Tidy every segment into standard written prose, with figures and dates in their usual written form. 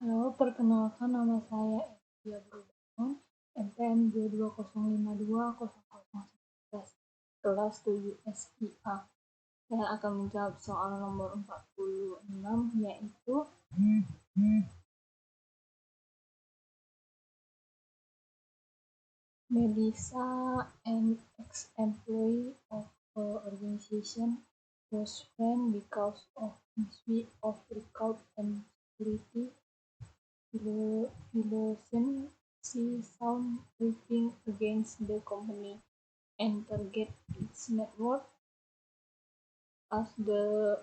Halo, perkenalkan nama saya Evia Brudanon, NPM 220520011, kelas 7 SIA. Saya akan menjawab soal nomor 46, yaitu Melissa, an ex-employee of the organization, was fired because of misuse of record and security violations. She sought briefing against the company and target its network. As the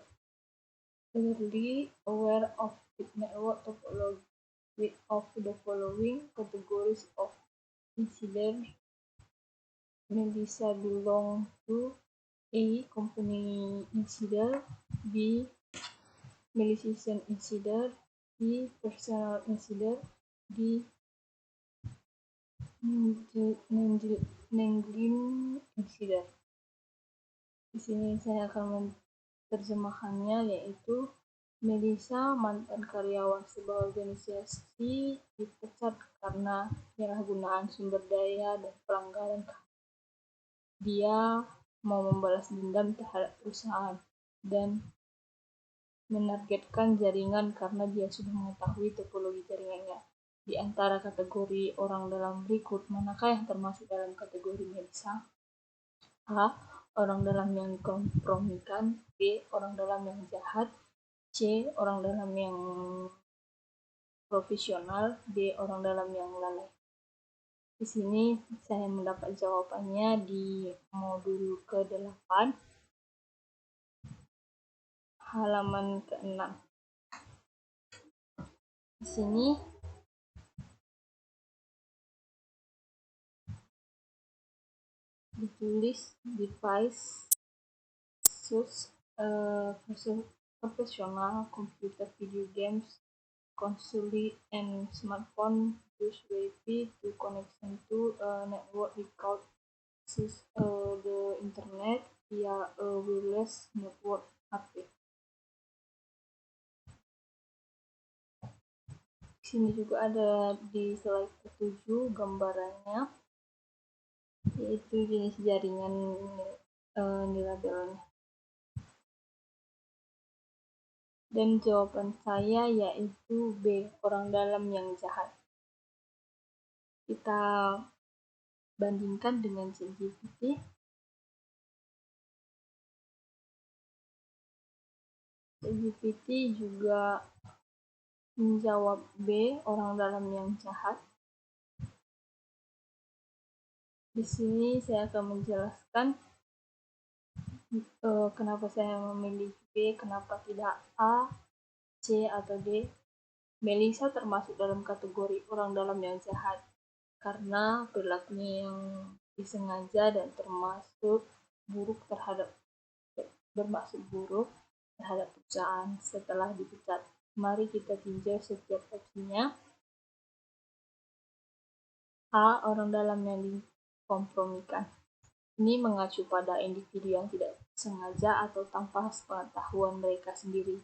clearly aware of its network topology of the following categories of incidents, Melissa belongs to: A. Company incident, B. Malicious incident, C. Personal incident, D. Negligent incident. Di sini saya akan menerjemahkannya, yaitu Melissa, mantan karyawan sebuah organisasi, dipecat karena penyalahgunaan sumber daya dan pelanggaran. Dia mau membalas dendam terhadap perusahaan dan menargetkan jaringan karena dia sudah mengetahui topologi jaringannya. Di antara kategori orang dalam berikut, manakah yang termasuk dalam kategori Melissa? A. Orang dalam yang dikompromikan, B. Orang dalam yang jahat, C. Orang dalam yang profesional, D. Orang dalam yang lalai. Di sini saya mendapat jawabannya di modul ke-8, halaman ke-6. Di sini ditulis device use professional computer, video games, console, and smartphone use Wi-Fi to connection to a network without access the internet via a wireless network HP. Di sini juga ada di slide ke-7 gambarannya, yaitu jenis jaringan di labelnya. Dan jawaban saya yaitu B, orang dalam yang jahat. Kita bandingkan dengan ChatGPT. ChatGPT juga menjawab B, orang dalam yang jahat. Di sini saya akan menjelaskan kenapa saya memilih B, kenapa tidak A, C, atau D. Melissa termasuk dalam kategori orang dalam yang jahat karena perilakunya yang disengaja dan bermaksud buruk terhadap perusahaan setelah dipecat. Mari kita tinjau setiap opsinya. A. Orang dalam yang dikompromikan. Ini mengacu pada individu yang tidak sengaja atau tanpa sepengetahuan mereka sendiri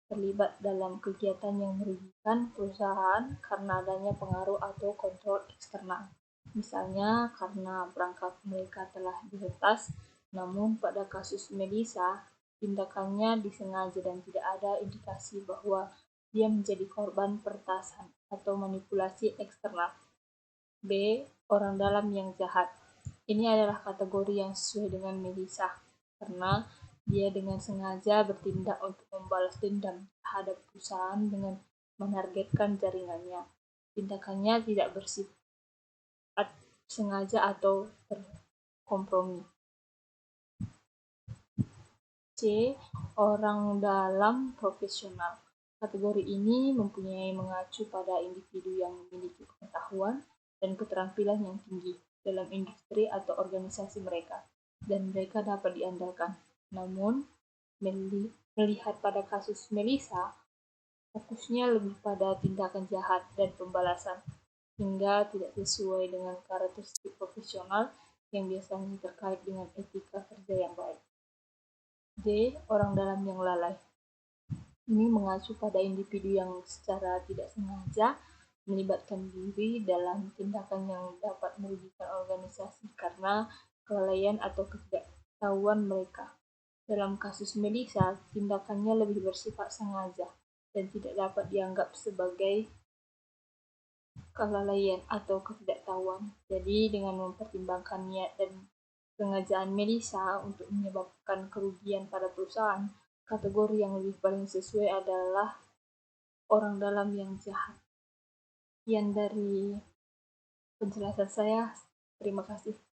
terlibat dalam kegiatan yang merugikan perusahaan karena adanya pengaruh atau kontrol eksternal. Misalnya karena perangkat mereka telah diretas, namun pada kasus Melissa, tindakannya disengaja dan tidak ada indikasi bahwa dia menjadi korban peretasan atau manipulasi eksternal. B. Orang dalam yang jahat. Ini adalah kategori yang sesuai dengan Melissa, karena dia dengan sengaja bertindak untuk membalas dendam terhadap perusahaan dengan menargetkan jaringannya. Tindakannya tidak bersifat sengaja atau terkompromi. C. Orang dalam profesional. Kategori ini mempunyai mengacu pada individu yang memiliki pengetahuan dan keterampilan yang tinggi dalam industri atau organisasi mereka, dan mereka dapat diandalkan. Namun, melihat pada kasus Melissa, fokusnya lebih pada tindakan jahat dan pembalasan, hingga tidak sesuai dengan karakteristik profesional yang biasanya terkait dengan etika kerja yang baik. D. Orang dalam yang lalai. Ini mengacu pada individu yang secara tidak sengaja melibatkan diri dalam tindakan yang dapat merugikan organisasi karena kelalaian atau ketidaktahuan mereka. Dalam kasus Melissa, tindakannya lebih bersifat sengaja dan tidak dapat dianggap sebagai kelalaian atau ketidaktahuan. Jadi, dengan mempertimbangkan niat dan sengajaan Melissa untuk menyebabkan kerugian pada perusahaan, kategori yang lebih paling sesuai adalah orang dalam yang jahat. Sekian dari penjelasan saya. Terima kasih.